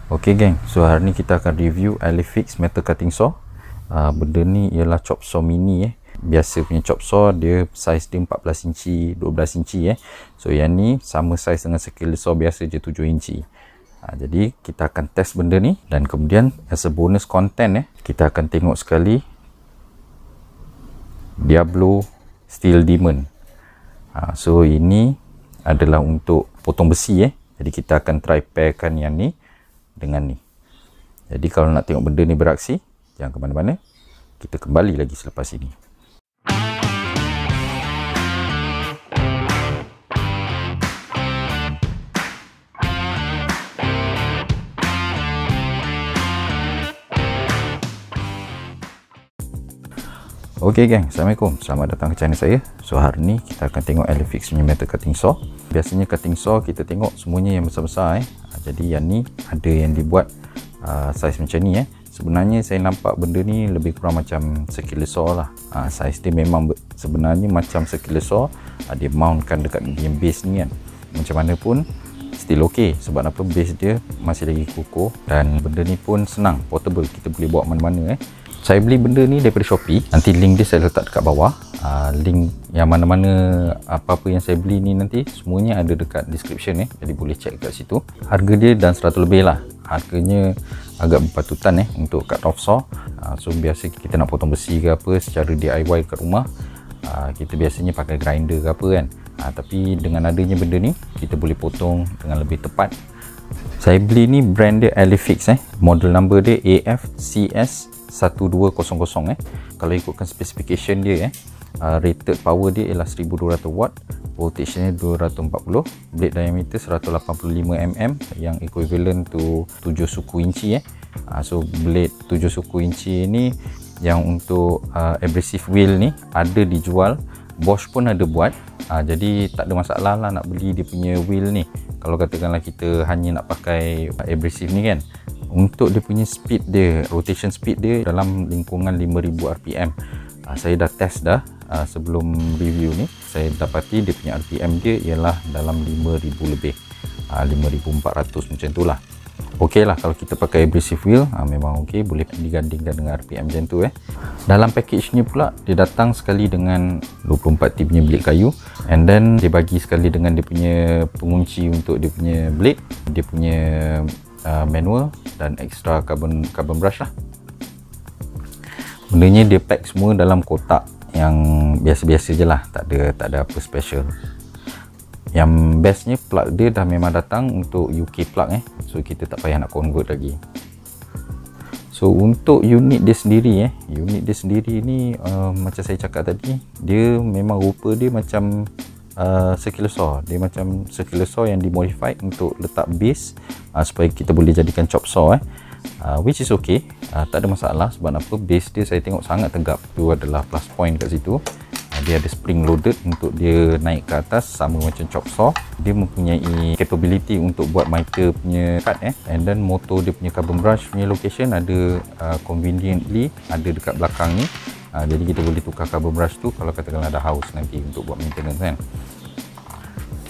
Okey geng, so hari ni kita akan review Alifix Metal Cutting Saw. Benda ni ialah chop saw mini Biasa punya chop saw dia saiz dia 14 inci, 12 inci So yang ni sama saiz dengan skill saw biasa je 7 inci. Jadi kita akan test benda ni dan kemudian as a bonus content kita akan tengok sekali Diablo Steel Demon. So ini adalah untuk potong besi Jadi kita akan try pairkan yang ni dengan ni. Jadi kalau nak tengok benda ni beraksi, jangan ke mana-mana. Kita kembali lagi selepas ini. Okey geng, Assalamualaikum. Selamat datang ke channel saya. So hari ni kita akan tengok Alifix punya Metal Cutting Saw. Biasanya cutting saw kita tengok semuanya yang besar-besar Jadi yang ni ada yang dibuat saiz macam ni Sebenarnya saya nampak benda ni lebih kurang macam circular saw lah. Saiz dia memang sebenarnya macam circular saw. Dia mountkan dekat yang base ni kan. Macam mana pun still ok. Sebab apa, base dia masih lagi kukuh. Dan benda ni pun senang, portable. Kita boleh bawa mana-mana Saya beli benda ni daripada Shopee. Nanti link dia saya letak dekat bawah. Link yang mana-mana apa-apa yang saya beli ni nanti semuanya ada dekat description Jadi boleh check kat situ. Harga dia dan 100 lebih lah. Harganya agak berpatutan untuk cut off saw. So biasa kita nak potong besi ke apa secara DIY kat rumah, kita biasanya pakai grinder ke apa kan. Tapi dengan adanya benda ni kita boleh potong dengan lebih tepat. Saya beli ni brand dia Alifix Model number dia AFCS1200 Kalau ikutkan specification dia rated power dia ialah 1200 watt, voltage nya 240, blade diameter 185 mm yang equivalent to 7 suku inci So blade 7 suku inci ni yang untuk abrasive wheel ni ada dijual, Bosch pun ada buat. Jadi tak ada masalah lah nak beli dia punya wheel ni kalau katakanlah kita hanya nak pakai abrasive ni kan. Untuk dia punya speed dia, rotation speed dia dalam lingkungan 5000 rpm. Saya dah test dah sebelum review ni. Saya dapati dia punya rpm dia ialah dalam 5000 lebih, 5400 macam tu lah. Ok lah kalau kita pakai abrasive wheel, memang ok, boleh digandingkan dengan RPM macam tu Dalam package ni pula dia datang sekali dengan 24T punya blade kayu, and then dia bagi sekali dengan dia punya pengunci untuk dia punya blade, dia punya manual dan extra carbon brush lah. Bendanya dia pack semua dalam kotak yang biasa-biasa je lah, tak ada apa special. Yang bestnya plug dia dah memang datang untuk UK plug so kita tak payah nak convert lagi. So untuk unit dia sendiri unit dia sendiri ni macam saya cakap tadi, dia memang rupa dia macam circular saw. Dia macam circular saw yang dimodified untuk letak base supaya kita boleh jadikan chop saw which is okay. Tak ada masalah. Sebab apa, base dia saya tengok sangat tegap. Itu adalah plus point kat situ. Dia ada spring loaded untuk dia naik ke atas, sama macam chop saw. Dia mempunyai capability untuk buat miter punya cut and then motor dia punya carbon brush punya location ada conveniently ada dekat belakang ni. Jadi kita boleh tukar carbon brush tu kalau katakanlah ada haus nanti untuk buat maintenance kan.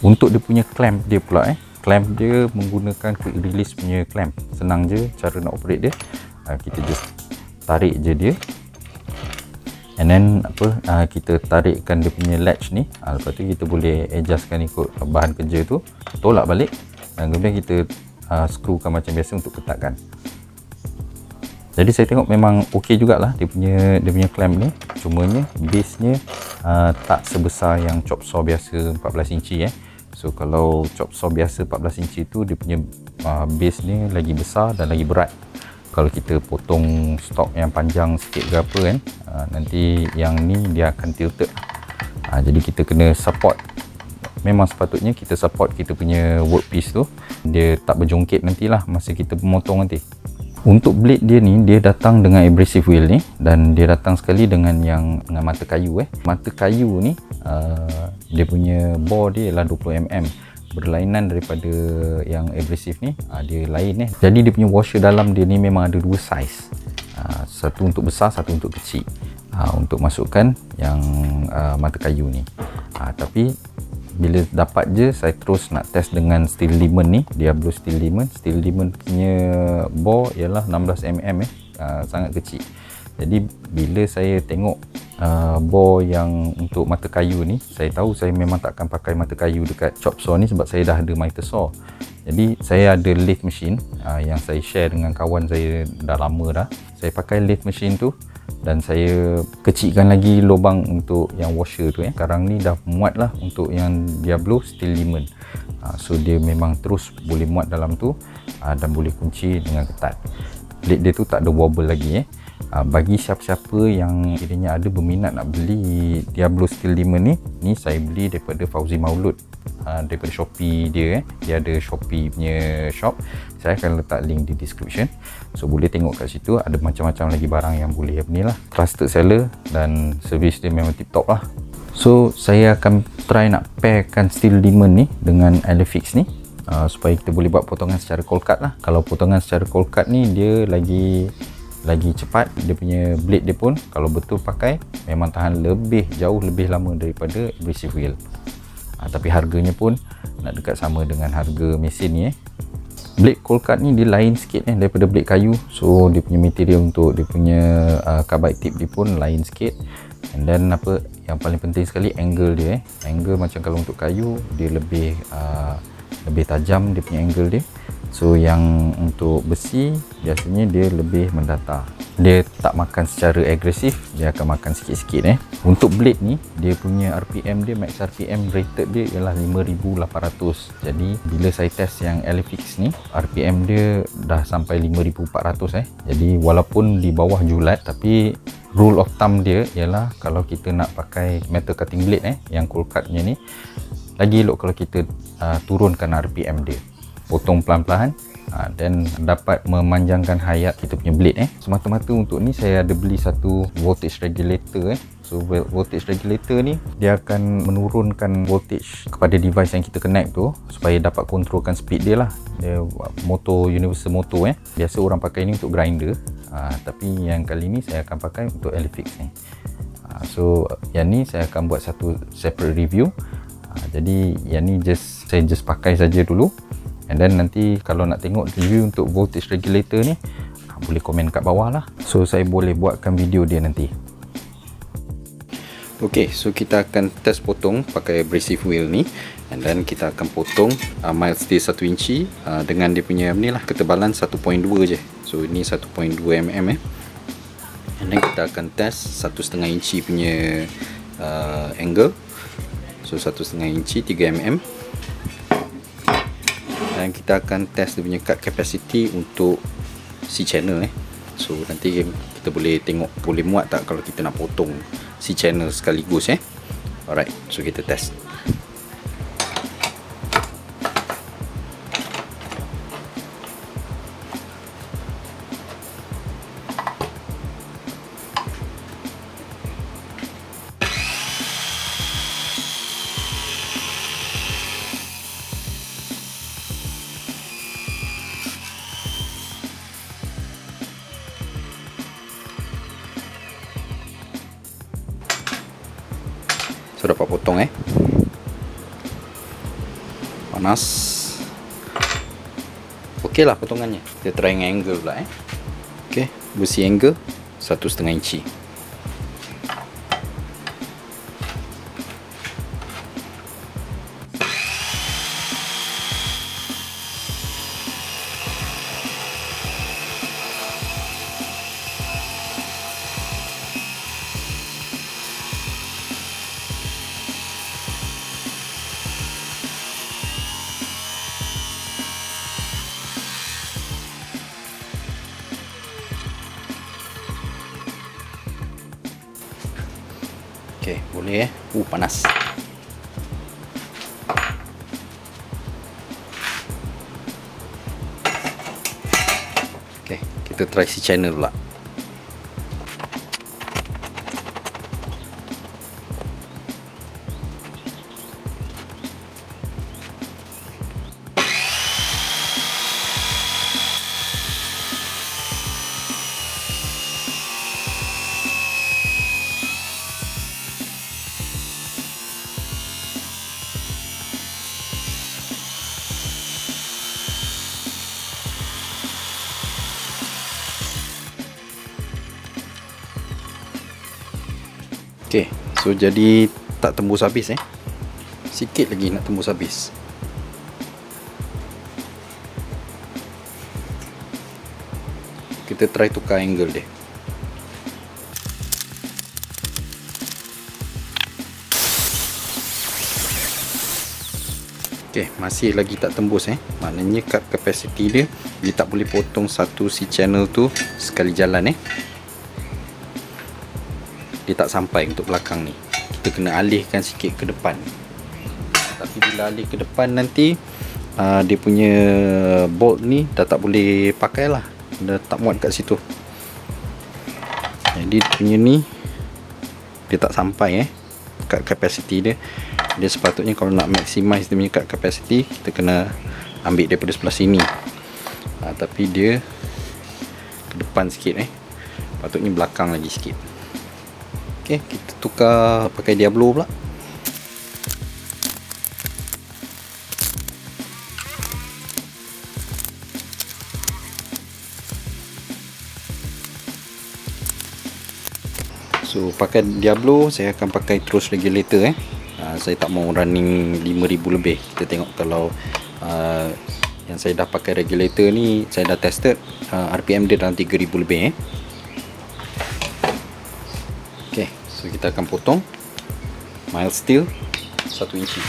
Untuk dia punya clamp dia pula clamp dia menggunakan quick release punya clamp. Senang je cara nak operate dia. Kita just tarik je dia, and then kita tarikkan dia punya latch ni. Lepas tu kita boleh adjustkan ikut bahan kerja tu, tolak balik dan kemudian kita screwkan macam biasa untuk ketatkan. Jadi saya tengok memang ok jugalah dia punya clamp ni. Cumanya base nya tak sebesar yang chop saw biasa 14 inci So kalau chop saw biasa 14 inci tu dia punya base ni lagi besar dan lagi berat. Kalau kita potong stok yang panjang sikit ke apa kan, nanti yang ni dia akan tilted. Jadi kita kena support. Memang sepatutnya kita support kita punya workpiece tu, dia tak berjongkit nantilah masa kita memotong nanti. Untuk blade dia ni, dia datang dengan abrasive wheel ni, dan dia datang sekali dengan mata kayu Mata kayu ni dia punya bore dia ialah 20mm. Berlainan daripada yang abrasive ni, dia lain Jadi dia punya washer dalam dia ni memang ada dua saiz. Satu untuk besar, satu untuk kecil. Untuk masukkan yang mata kayu ni. Tapi bila dapat je, saya terus nak test dengan steel lemon ni, Diablo steel lemon. Steel lemon punya bore ialah 16mm sangat kecil. Jadi bila saya tengok bore yang untuk mata kayu ni, saya tahu saya memang takkan pakai mata kayu dekat chop saw ni sebab saya dah ada miter saw. Jadi saya ada lathe machine yang saya share dengan kawan saya dah lama dah. Saya pakai lathe machine tu dan saya kecilkan lagi lubang untuk yang washer tu. Sekarang ni dah muat lah untuk yang Diablo steel lemon. So dia memang terus boleh muat dalam tu dan boleh kunci dengan ketat. Blade dia tu tak ada wobble lagi. Bagi siapa-siapa yang kiranya ada berminat nak beli Diablo steel lemon ni saya beli daripada Fauzi Maulud, daripada Shopee dia. Dia ada Shopee punya shop, saya akan letak link di description, so boleh tengok kat situ. Ada macam-macam lagi barang yang boleh ni lah. Trusted seller dan servis dia memang tip top lah. So saya akan try nak pairkan steel lemon ni dengan Elefix ni, supaya kita boleh buat potongan secara cold cut lah. Kalau potongan secara cold cut ni dia lagi cepat, dia punya blade dia pun kalau betul pakai memang tahan jauh lebih lama daripada abrasive wheel. Tapi harganya pun nak dekat sama dengan harga mesin ni. Blade cold cut ni dia lain sikit daripada blade kayu, so dia punya material untuk dia punya carbide tip dia pun lain sikit. And then apa yang paling penting sekali, angle dia. Angle macam kalau untuk kayu dia lebih tajam dia punya angle dia. So yang untuk besi biasanya dia lebih mendatar, dia tak makan secara agresif, dia akan makan sikit-sikit. Untuk blade ni dia punya RPM dia, max RPM rated dia ialah 5800. Jadi bila saya test yang Elefix ni, RPM dia dah sampai 5400. Jadi walaupun di bawah julat, tapi rule of thumb dia ialah kalau kita nak pakai metal cutting blade yang cold cutnya ni, lagi elok kalau kita turunkan RPM dia, potong pelan-pelan, dan dapat memanjangkan hayat kita punya blade. Semata-mata untuk ni saya ada beli satu voltage regulator. So voltage regulator ni dia akan menurunkan voltage kepada device yang kita connect tu supaya dapat kontrolkan speed dia lah. Dia motor universal motor. Biasa orang pakai ni untuk grinder, tapi yang kali ni saya akan pakai untuk Elefix ni. So yang ni saya akan buat satu separate review. Jadi yang ni saya just pakai saja dulu. And then nanti kalau nak tengok review untuk voltage regulator ni, boleh komen kat bawah lah. So saya boleh buatkan video dia nanti. Ok, so kita akan test potong pakai abrasive wheel ni. And then kita akan potong mild steel 1 inci dengan dia punya ni lah, ketebalan 1.2 je. So ini 1.2 mm. And then kita akan test 1,5 inci punya angle. So 1,5 inci 3 mm. Dan kita akan test dia punya cut capacity untuk C-channel. So nanti kita boleh tengok boleh muat tak kalau kita nak potong C-channel sekaligus. Alright, so kita test. So dapat potong panas. Ok lah potongannya. Kita try dengan angle pula ok, besi angle 1,5 inci. Ok, boleh panas. Ok, kita try C-channel pula. Okey, so jadi tak tembus habis sikit lagi nak tembus habis. Kita try tukar angle dia. Okey, masih lagi tak tembus maknanya cut capacity dia tak boleh potong satu si channel tu sekali jalan dia tak sampai untuk belakang ni. Kita kena alihkan sikit ke depan. Tapi bila alih ke depan nanti dia punya bolt ni dah tak boleh pakai lah, dah tak muat kat situ. Jadi dia punya ni dia tak sampai cut capacity dia. Dia sepatutnya kalau nak maximize dia punya cut capacity, kita kena ambil daripada sebelah sini. Tapi dia ke depan sikit patutnya belakang lagi sikit. Okey, kita tukar pakai Diablo pula. So pakai Diablo saya akan pakai terus regulator saya tak mau running 5000 lebih. Kita tengok kalau yang saya dah pakai regulator ni, saya dah tested RPM dia dalam 3000 lebih Okey, so kita akan potong mild steel 1 inci.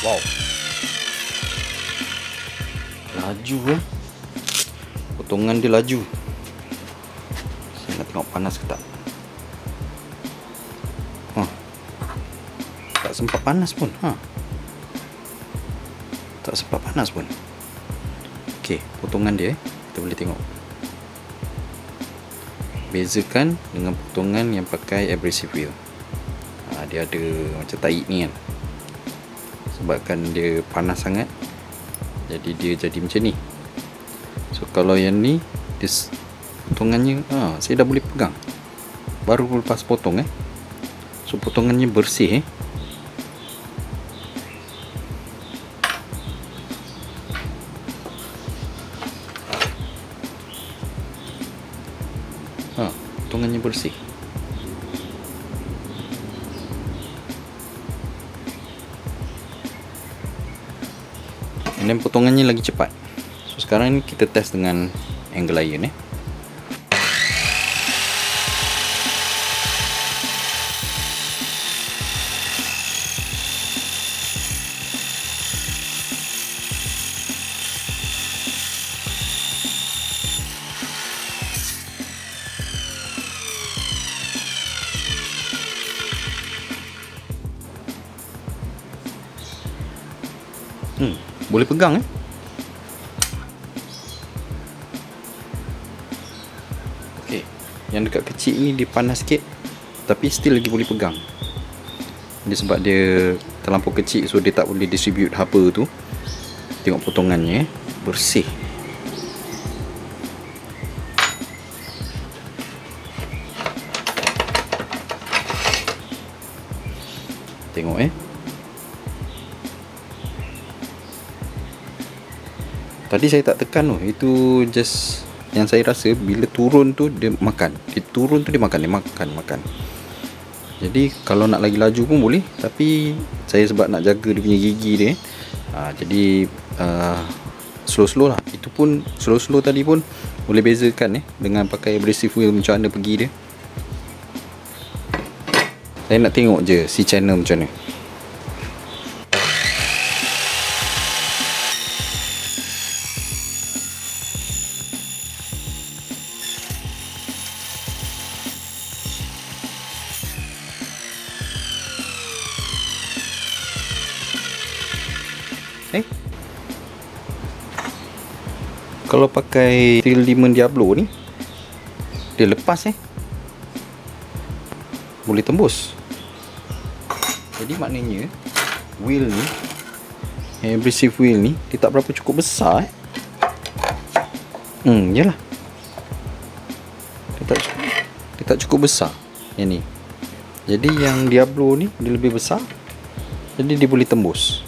Wow, laju potongan dia laju. Saya nak tengok panas ke tak. Tak sempat panas pun. Tak sempat panas pun. Okey, potongan dia kita boleh tengok. Bezakan dengan potongan yang pakai abrasive wheel. Dia ada macam taik ni kan. Sebabkan dia panas sangat, jadi dia jadi macam ni. So kalau yang ni dia potongannya saya dah boleh pegang baru lepas potong So potongannya bersih potongannya bersih. Dan potongannya lagi cepat. So sekarang ni kita test dengan angle iron boleh pegang Okey, yang dekat kecil ni dia panas sikit, tapi still lagi boleh pegang. Dia sebab dia terlampau kecil, so dia tak boleh distribute haba tu. Tengok potongannya bersih. Tengok tadi saya tak tekan tu. Itu just yang saya rasa bila turun tu dia makan. Dia turun tu dia makan. Jadi kalau nak lagi laju pun boleh, tapi saya sebab nak jaga dia punya gigi dia jadi slow-slow lah. Itu pun slow-slow tadi pun boleh bezakan dengan pakai abrasive wheel macam mana pergi dia. Saya nak tengok je si channel macam mana. Kalau pakai Steel Demon Diablo ni, dia lepas boleh tembus. Jadi maknanya wheel ni, abrasive wheel ni, dia tak berapa cukup besar yalah. Dia tak cukup besar yang ni. Jadi yang Diablo ni dia lebih besar, jadi dia boleh tembus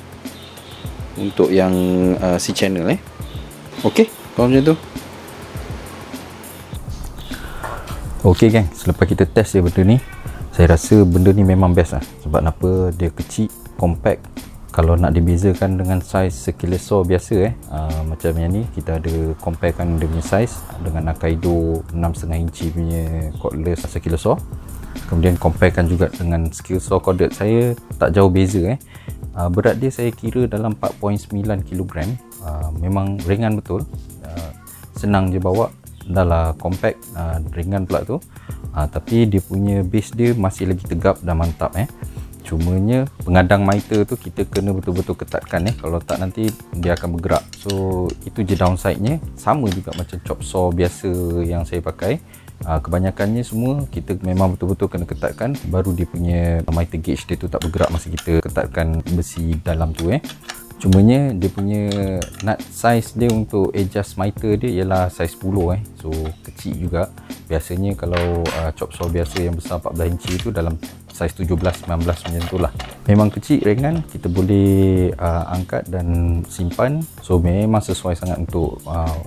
untuk yang C channel Okey, kalau macam tu. Okey geng, selepas kita test dia benda ni, saya rasa benda ni memang best lah. Sebab apa? Dia kecil, compact. Kalau nak dibezakan dengan saiz sekilas saw biasa macam yang ni, kita ada comparekan dia punya saiz dengan Akaido 6.5 inci punya cordless sekilas saw. Kemudian comparekan juga dengan skill saw corded, saya tak jauh beza berat dia saya kira dalam 4.9 kg. Memang ringan betul, senang je bawa, dah lah compact, ringan pula tu. Tapi dia punya base dia masih lagi tegap dan mantap Cumanya pengadang mitre tu kita kena betul-betul ketatkan kalau tak nanti dia akan bergerak. So itu je downside-nya. Sama juga macam chop saw biasa yang saya pakai. Kebanyakannya semua kita memang betul-betul kena ketatkan, baru dia punya mitre gauge dia tu tak bergerak masa kita ketatkan besi dalam tu Cumanya dia punya nut size dia untuk adjust mitre dia ialah size 10 So kecil juga. Biasanya kalau chop saw biasa yang besar 14 inci tu dalam saiz 17-19 macam tu lah. Memang kecil, ringan, kita boleh angkat dan simpan. So memang sesuai sangat untuk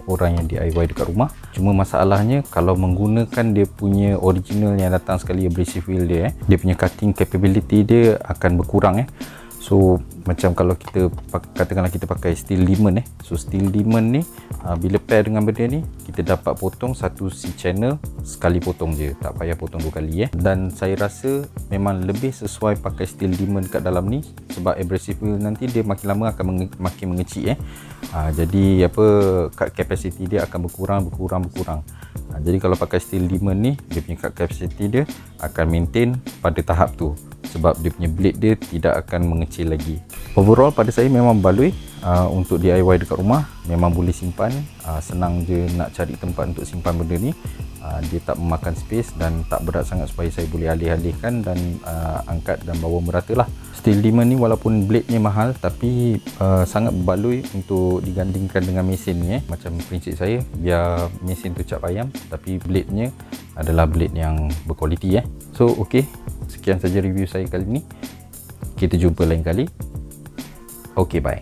orang yang DIY dekat rumah. Cuma masalahnya kalau menggunakan dia punya original yang datang sekali abrasive wheel dia dia punya cutting capability dia akan berkurang So macam kalau kita katakanlah kita pakai steel demon So steel demon ni bila pair dengan benda ni, kita dapat potong satu C channel sekali potong je, tak payah potong dua kali Dan saya rasa memang lebih sesuai pakai steel demon kat dalam ni, sebab abrasive wheel nanti dia makin lama akan makin mengecil jadi apa, cut capacity dia akan berkurang. Jadi kalau pakai steel demon ni, dia punya cut capacity dia akan maintain pada tahap tu, sebab dia punya blade dia tidak akan mengecil lagi. Overall pada saya memang baloi untuk DIY dekat rumah. Memang boleh simpan, senang je nak cari tempat untuk simpan benda ni. Dia tak memakan space dan tak berat sangat supaya saya boleh alih-alihkan dan angkat dan bawa merata lah. Steel demon ni walaupun blade ni mahal, tapi sangat berbaloi untuk digandingkan dengan mesin ni Macam prinsip saya, biar mesin tu cap ayam, tapi blade nya adalah blade yang berkualiti So okey, sekian saja review saya kali ni. Kita jumpa lain kali. Okey, bye.